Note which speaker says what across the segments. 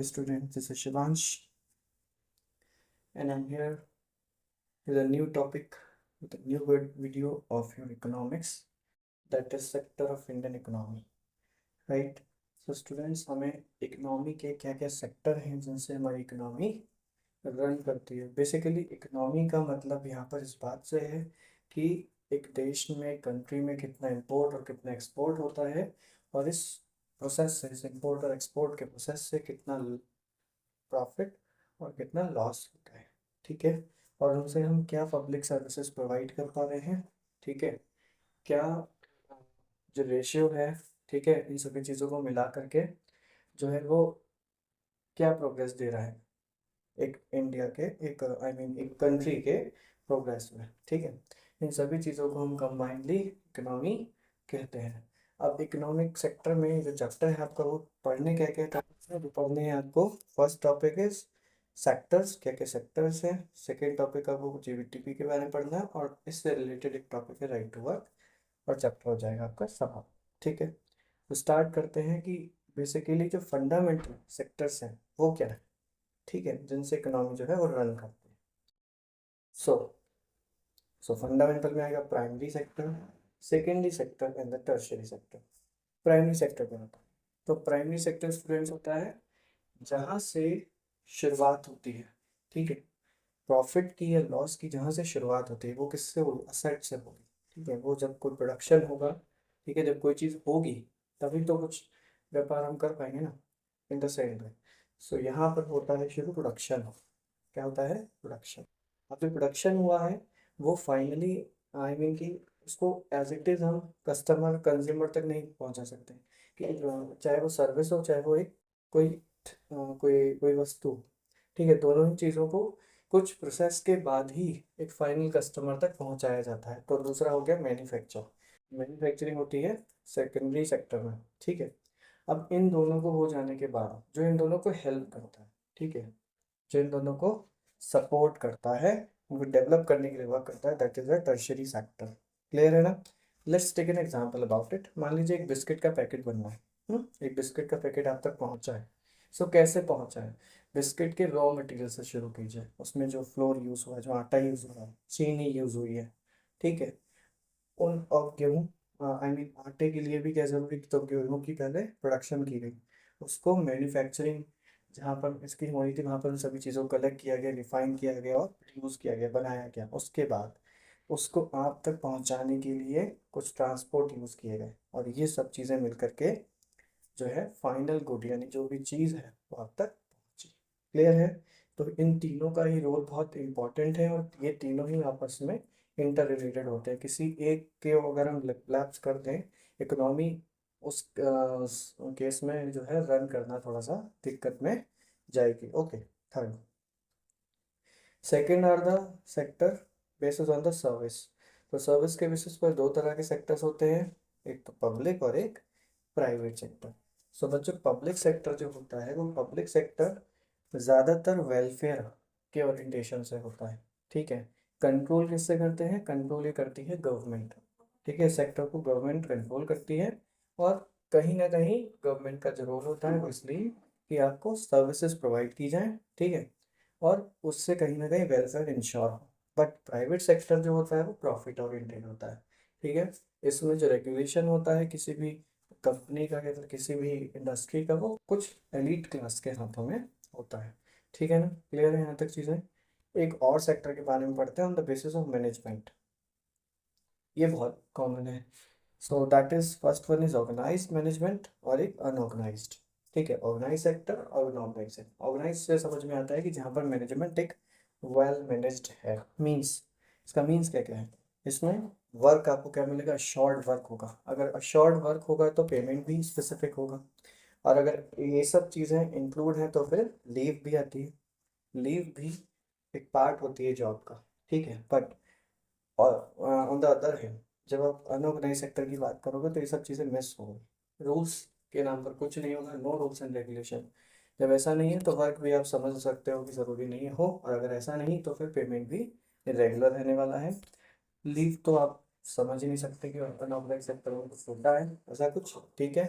Speaker 1: dear students, this is Shivansh, and I'm here with a new topic, with a new video of your economics, that is sector of Indian economy, right? So students, हमें economy के क्या क्या sector हैं जिनसे हमारी economy run करती है। Basically economy का मतलब यहाँ पर इस बात से है कि एक देश में, कंट्री में कितना इंपोर्ट और कितना एक्सपोर्ट होता है, और इस प्रोसेस से, इस इंपोर्ट और एक्सपोर्ट के प्रोसेस से कितना प्रॉफिट और कितना लॉस होता है। ठीक है, और उनसे हम क्या पब्लिक सर्विसेज प्रोवाइड कर पा रहे हैं। ठीक है, क्या जो रेशियो है, ठीक है, इन सभी चीज़ों को मिला करके जो है वो क्या प्रोग्रेस दे रहा है एक इंडिया के, एक एक कंट्री के प्रोग्रेस में। ठीक है, इन सभी चीज़ों को हम कंबाइंडली इकोनॉमी कहते हैं। अब इकोनॉमिक सेक्टर में जो चैप्टर है आपका, वो पढ़ने क्या क्या टॉपिक्स है, वो पढ़ने हैं आपको। फर्स्ट टॉपिक इज सेक्टर्स, क्या क्या सेक्टर्स हैं। सेकेंड टॉपिक आपको जीडीपी के बारे में पढ़ना है, और इससे रिलेटेड एक टॉपिक है राइट टू वर्क, और चैप्टर हो जाएगा आपका समाप्त। ठीक है, तो स्टार्ट करते हैं कि बेसिकली जो फंडामेंटल सेक्टर्स हैं वो क्या है। ठीक है, जिनसे इकोनॉमी जो है वो रन करती है। सो सो फंडामेंटल में आएगा primary sector, secondary sector and the tertiary sector. Primary sector क्या होता है? तो प्राइमरी सेक्टर स्टूडेंट्स होता है जहाँ से शुरुआत होती है। ठीक है, प्रॉफिट की या लॉस की जहाँ से शुरुआत होती है वो किससे होगी? असेट से होगी। ठीक है, वो जब कोई प्रोडक्शन होगा, ठीक है, जब कोई चीज़ होगी तभी तो कुछ व्यापार हम कर पाएंगे ना, इन द सेम वे। सो यहाँ पर होता है शुरू प्रोडक्शन। क्या होता है? प्रोडक्शन। अब जो प्रोडक्शन हुआ है वो फाइनली, कि उसको एज इट इज़ हम कस्टमर कंज्यूमर तक नहीं पहुंचा सकते, कि चाहे वो सर्विस हो, चाहे वो एक कोई कोई कोई वस्तु हो। ठीक है, दोनों ही चीज़ों को कुछ प्रोसेस के बाद ही एक फाइनल कस्टमर तक पहुंचाया जाता है। तो दूसरा हो गया मैन्युफैक्चर। मैन्युफैक्चरिंग होती है सेकेंडरी सेक्टर में। ठीक है, अब इन दोनों को हो जाने के बाद जो इन दोनों को हेल्प करता है, ठीक है, जो इन दोनों को सपोर्ट करता है, उनको डेवलप करने के लिए वर्क करता है, that is a tertiary sector. Clear है ना? Let's take an example about it. मान लीजिए एक बिस्किट का पैकेट बनना है। एक बिस्किट का पैकेट आप तक पहुंचा है। सो कैसे पहुंचा है? बिस्किट के रॉ मटेरियल से शुरू कीजिए। उसमें जो फ्लोर यूज़ हुआ है, जो आटा यूज़ हुआ है, चीनी यूज़ हुई है। ठीक है, उन और गेहूँ, आटे के लिए भी क्या जरूरी, तो गेहूँ की पहले प्रोडक्शन की गई, उसको मैन्युफैक्चरिंग जहाँ पर इसकी हुई थी वहाँ पर उन सभी चीज़ों को कलेक्ट किया गया, रिफाइन किया गया और यूज़ किया गया, बनाया गया। उसके बाद उसको आप तक पहुँचाने के लिए कुछ ट्रांसपोर्ट यूज़ किए गए, और ये सब चीज़ें मिल करके जो है फाइनल गुड, यानी जो भी चीज़ है वो आप तक पहुँची। क्लियर है? तो इन तीनों का ही रोल बहुत इम्पोर्टेंट है, और ये तीनों ही आपस में इंटर रिलेटेड होते हैं। किसी एक के अगर हम लैप्स कर दें, इकोनॉमी उस केस में जो है रन करना थोड़ा सा दिक्कत में जाएगी। Okay, third, second are the sector basis on the service. तो सर्विस के बेसिस पर दो तरह के सेक्टर्स होते हैं, एक तो पब्लिक और एक प्राइवेट सेक्टर। सो बच्चों, पब्लिक सेक्टर जो होता है वो पब्लिक सेक्टर ज़्यादातर वेलफेयर के ओरिएंटेशन से होता है। ठीक है, कंट्रोल किससे करते हैं? कंट्रोल ये करती है गवर्नमेंट। ठीक है, सेक्टर को गवर्नमेंट कंट्रोल करती है, और कहीं ना कहीं गवर्नमेंट का जो रोल होता है वो इसलिए कि आपको सर्विसेज प्रोवाइड की जाए। ठीक है, और उससे कहीं ना कहीं वेलफेयर इंश्योर हो। बट प्राइवेट सेक्टर जो होता है वो प्रॉफिट ओरिएंटेड होता है। ठीक है, इसमें जो रेगुलेशन होता है किसी भी कंपनी का या फिर किसी भी इंडस्ट्री का, वो कुछ एलीट क्लास के हाथों में होता है। ठीक है ना? क्लियर है यहाँ तक चीज़ें? एक और सेक्टर के बारे में पढ़ते हैं, on the basis of management. ये बहुत कॉमन है। So that is, first one is organised management और एक अनऑर्गेनाइज्ड। ठीक है, ऑर्गेनाइज सेक्टर और अनऑर्गेनाइज सेक्टर। ऑर्गेनाइज से समझ में आता है कि जहाँ पर मैनेजमेंट एक वेल मैनेज्ड है। मीन्स, इसका मीन्स क्या क्या है? इसमें वर्क आपको क्या मिलेगा? अशोर्ड वर्क होगा। अगर अशोर्ड वर्क होगा तो पेमेंट भी स्पेसिफिक होगा, और अगर ये सब चीज़ें इंक्लूड हैं तो फिर लीव भी आती है। लीव भी एक पार्ट होती है जॉब का। ठीक है, बट और ऑन द अदर हैंड, जब आप अनऑर्गेनाइज सेक्टर की बात करोगे तो ये सब चीज़ें मिस होंगी। रूल्स के नाम पर कुछ नहीं होगा, नो रूल्स एंड रेगुलेशन। जब ऐसा नहीं है तो वर्क भी आप समझ सकते हो कि ज़रूरी नहीं हो, और अगर ऐसा नहीं तो फिर पेमेंट भी इरेगुलर रहने वाला है। लीव तो आप समझ ही नहीं सकते कि अनऑर्गेनाइज सेक्टर में कुछ होता है ऐसा कुछ। ठीक है,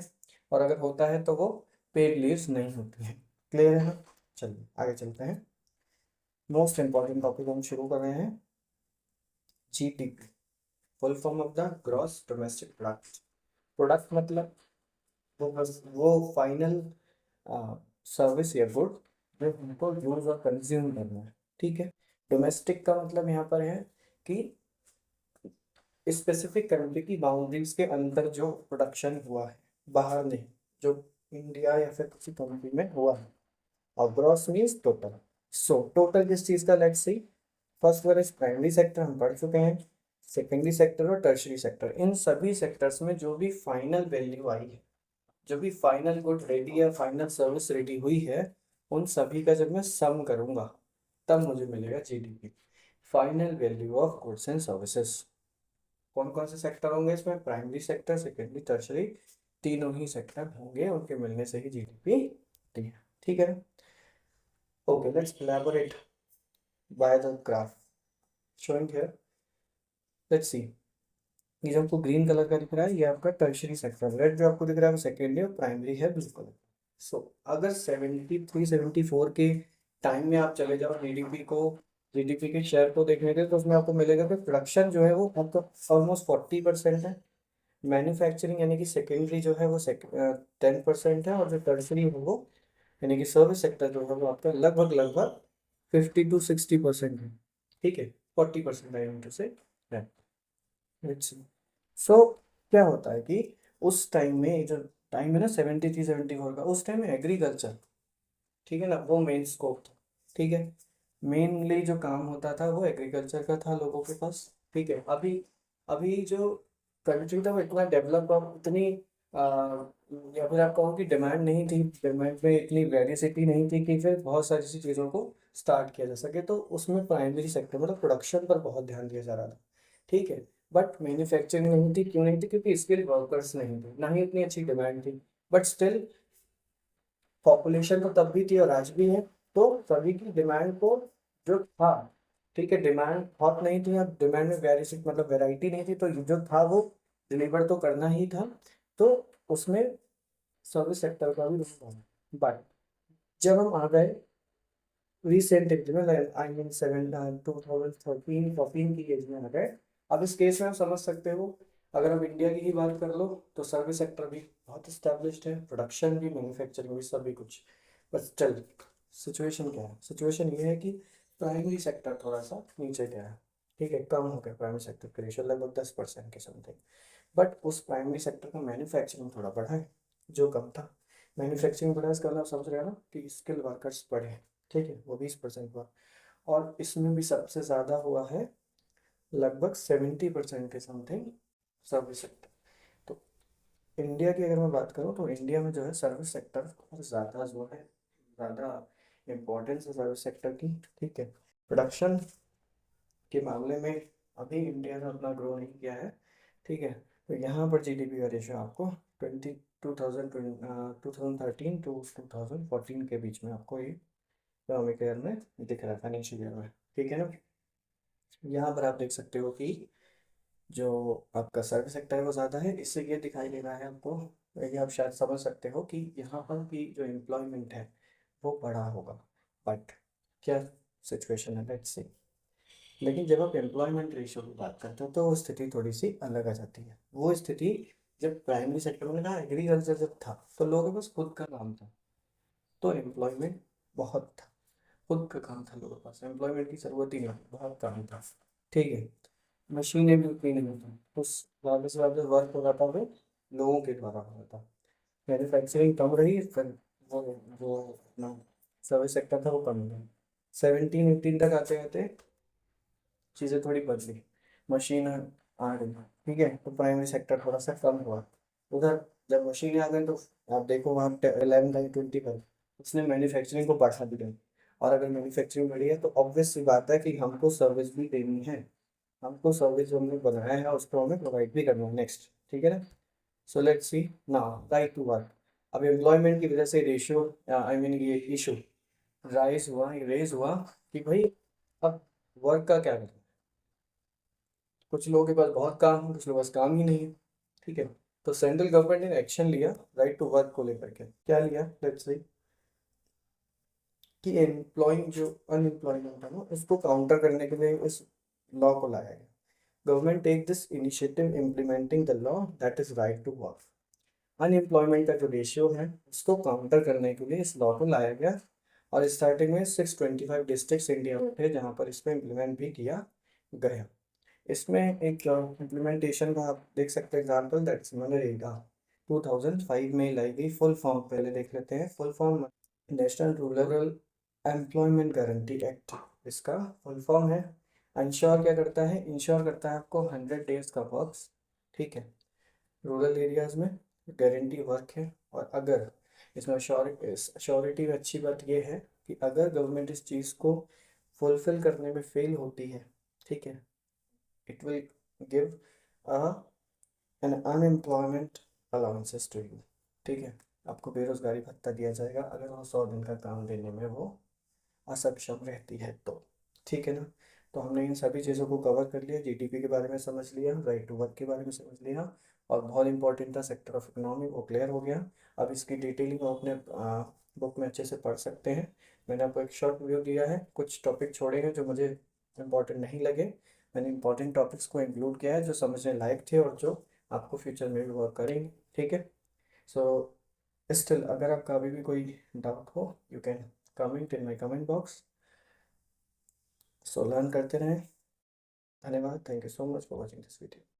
Speaker 1: और अगर होता है तो वो पेड लीव्स नहीं होती हैं। क्लियर है ना? चलिए आगे चलते हैं। मोस्ट इंपॉर्टेंट टॉपिक हम शुरू कर रहे हैं, GDP, full form of the gross domestic product. Product मतलब वो फाइनल सर्विस या गुड जो हमको यूज और कंज्यूम करना है, ठीक है। डोमेस्टिक का मतलब यहाँ पर है कि स्पेसिफिक कंट्री की बाउंड्रीज के अंदर जो प्रोडक्शन हुआ है, बाहर नहीं, जो इंडिया या फिर किसी कंट्री में हुआ है। और gross means total. So total किस चीज का, let's see. First one is primary sector, हम पढ़ चुके हैं। सेकेंडरी सेक्टर और टर्शरी सेक्टर, इन सभी सेक्टर्स में जो भी फाइनल वैल्यू आई है, जो भी फाइनल गुड रेडी या फाइनल सर्विस रेडी हुई है, उन सभी का जब मैं सम करूंगा तब मुझे मिलेगा GDP, final value of goods and services. कौन कौन से सेक्टर होंगे इसमें? प्राइमरी सेक्टर, सेकेंडरी, टर्शरी, तीनों ही सेक्टर होंगे, उनके मिलने से ही जीडीपी होती है, ठीक है। Okay, let's elaborate by the graph showing here. Let's see, ये जो आपको ग्रीन कलर का दिख रहा है ये आपका टर्शरी सेक्टर, रेड जो आपको दिख रहा है वो सेकेंडरी और प्राइमरी है ब्लू कलर। सो अगर 73 74 के टाइम में आप चले जाओ जीडीपी के शेयर को देखने के, तो उसमें आपको मिलेगा कि प्रोडक्शन जो है वो आपका ऑलमोस्ट 40% है। मैन्युफैक्चरिंग यानी कि सेकेंडरी जो है वो 10% है, और जो टर्शरी है वो यानी कि सर्विस सेक्टर जो है वो आपका लगभग लगभग 50 to 60% है, ठीक है। 40% आई मीन टू से है। सो क्या होता है कि उस टाइम में, जो टाइम है ना 73 74 का, उस टाइम में एग्रीकल्चर, ठीक है ना, वो मेन स्कोप था, ठीक है। मेनली जो काम होता था वो एग्रीकल्चर का था लोगों के पास, ठीक है। अभी अभी जो कंट्री था वो इतना डेवलप और उतनी या फिर आप कहो कि डिमांड नहीं थी, डिमांड में इतनी वेरिएसिटी नहीं थी कि फिर बहुत सारी सी चीज़ों को स्टार्ट किया जा सके, तो उसमें प्राइमरी सेक्टर मतलब प्रोडक्शन पर बहुत ध्यान दिया जा रहा था, ठीक है। बट मैन्युफैक्चरिंग नहीं थी, क्यों नहीं थी? क्योंकि स्किल वर्कर्स नहीं थे, ना ही इतनी अच्छी डिमांड थी। बट स्टिल पॉपुलेशन तो तब भी थी और आज भी है, तो सभी की डिमांड को जो था, ठीक है, डिमांड बहुत नहीं थी, अब डिमांड में वेरिएशन मतलब वैरायटी नहीं थी, तो ये जो था वो डिलीवर तो करना ही था, तो उसमें सर्विस सेक्टर का भी रोल था। बट जब हम आ गए रिसेंट एज में, आई मीन 2013 की एज में आ गए, अब इस केस में आप समझ सकते हो, अगर हम इंडिया की ही बात कर लो तो सर्विस सेक्टर भी बहुत इस्टेब्लिश्ड है, प्रोडक्शन भी, मैन्युफैक्चरिंग भी, सभी कुछ। बस चल, सिचुएशन क्या है? सिचुएशन ये है कि प्राइमरी सेक्टर थोड़ा सा नीचे गया है, ठीक है, कम हो गया प्राइमरी सेक्टर का रेशियो, लगभग 10% के समथिंग। बट उस प्राइमरी सेक्टर का मैन्युफैक्चरिंग थोड़ा बढ़ा है, जो कम था। मैन्युफैक्चरिंग बढ़ा, इसका मतलब समझ रहे हो ना कि स्किल वर्कर्स बढ़े, ठीक है, वो 20% हुआ। और इसमें भी सबसे ज़्यादा हुआ है, लगभग 70% के समथिंग, सर्विस सेक्टर। तो इंडिया की अगर मैं बात करूँ तो इंडिया में जो है सर्विस सेक्टर बहुत ज़्यादा जो है, ज़्यादा इम्पोर्टेंस है सर्विस सेक्टर की, ठीक है। प्रोडक्शन के मामले में अभी इंडिया ने अपना ग्रो नहीं किया है, ठीक है। तो यहाँ पर जीडीपी का रेशियो आपको 2013 टू 2014 के बीच में आपको ये इकोनॉमिक ईयर में दिख रहा है, फाइनेंशियल ईयर में, ठीक है ना। यहाँ पर आप देख सकते हो कि जो आपका सर्विस सेक्टर है वो ज़्यादा है, इससे ये दिखाई दे रहा है आपको, ये आप शायद समझ सकते हो कि यहाँ पर की जो एम्प्लॉयमेंट है वो बढ़ा होगा। बट क्या सिचुएशन है, लेट्स सी। लेकिन जब आप एम्प्लॉयमेंट रेशियो की बात करते हो तो वो स्थिति थोड़ी सी अलग आ जाती है। वो स्थिति जब प्राइमरी सेक्टर में कहा एग्रीकल्चर जब था तो लोगों के पास खुद का काम था, तो एम्प्लॉयमेंट बहुत था, खुद का काम था, लोगों के पास एम्प्लॉयमेंट की जरूरत ही नहीं थी, बहुत काम था, ठीक है। मशीनें भी उतनी नहीं थी, उस ज़्यादा से ज़्यादा वर्क हो रहा था वो लोगों के द्वारा हो रहा था। मैन्युफैक्चरिंग कम रही, फिर वो जो अपना सर्विस सेक्टर था वो कम रहा। 17 18 तक आते आते चीज़ें थोड़ी बदली, मशीन आ गई, ठीक है, तो प्राइमरी सेक्टर थोड़ा सा कम हुआ उधर। जब मशीनें आ गई तो आप देखो वहाँ 11 20 पर उसने मैन्युफैक्चरिंग को बढ़ा दिया। और अगर मैन्युफैक्चरिंग बढ़ी है तो ऑब्वियस सी बात है कि हमको सर्विस भी देनी है, हमको सर्विस जो हमने बनाया है उसको हमें प्रोवाइड भी करना है नेक्स्ट, ठीक है ना। So let's see now right to work. अब एम्प्लॉयमेंट की वजह से रेशियो, आई मीन ये इशू रेज हुआ कि भाई अब वर्क का क्या करें। कुछ लोगों के पास बहुत काम है, कुछ लोगों के पास काम ही नहीं है, ठीक है। तो सेंट्रल गवर्नमेंट ने एक्शन लिया राइट टू वर्क को लेकर के, क्या लिया, लेट्स सी। कि एम्प्लॉइंग जो अनएम्प्लॉयमेंट है ना उसको काउंटर करने के लिए इस लॉ को लाया गया। Government take this initiative implementing the law that is right to work. Unemployment का जो रेशियो है उसको काउंटर करने के लिए इस लॉ को लाया गया। और स्टार्टिंग में 625 डिस्ट्रिक्ट्स इंडिया में थे जहाँ पर इसको इम्प्लीमेंट भी किया गया। इसमें एक इम्प्लीमेंटेशन का आप देख सकते हैं एग्जाम्पल, दैट्स मनरेगा 2005 में लाई गई। फुल फॉर्म पहले देख लेते हैं। Full form national rural employment guarantee act, इसका फुल फॉर्म है। इंश्योर क्या करता है? इंश्योर करता है आपको 100 डेज का वर्क, ठीक है, रूरल एरियाज में गारंटी वर्क है। और अगर इसमें श्योरिटी में अच्छी बात यह है कि अगर गवर्नमेंट इस चीज़ को फुलफिल करने में फेल होती है, ठीक है, it will give an unemployment allowances to you, ठीक है, आपको बेरोजगारी भत्ता दिया जाएगा अगर वो 100 दिन का काम देने में वो असक्षम रहती है तो, ठीक है ना। तो हमने इन सभी चीज़ों को कवर कर लिया, जीडीपी के बारे में समझ लिया, राइट टू वर्क के बारे में समझ लिया, और बहुत इंपॉर्टेंट था सेक्टर ऑफ इकोनॉमी, वो क्लियर हो गया। अब इसकी डिटेलिंग आप अपने बुक में अच्छे से पढ़ सकते हैं। मैंने आपको एक शॉर्ट व्यू दिया है, कुछ टॉपिक छोड़े हैं जो मुझे इम्पोर्टेंट नहीं लगे। मैंने इंपॉर्टेंट टॉपिक्स को इंक्लूड किया है जो समझने लायक थे और जो आपको फ्यूचर में भी वर्क करेंगे, ठीक है। सो स्टिल अगर आपका अभी भी कोई डाउट हो, you can comment in my comment box. So learn करते रहें। धन्यवाद, thank you so much for watching this video.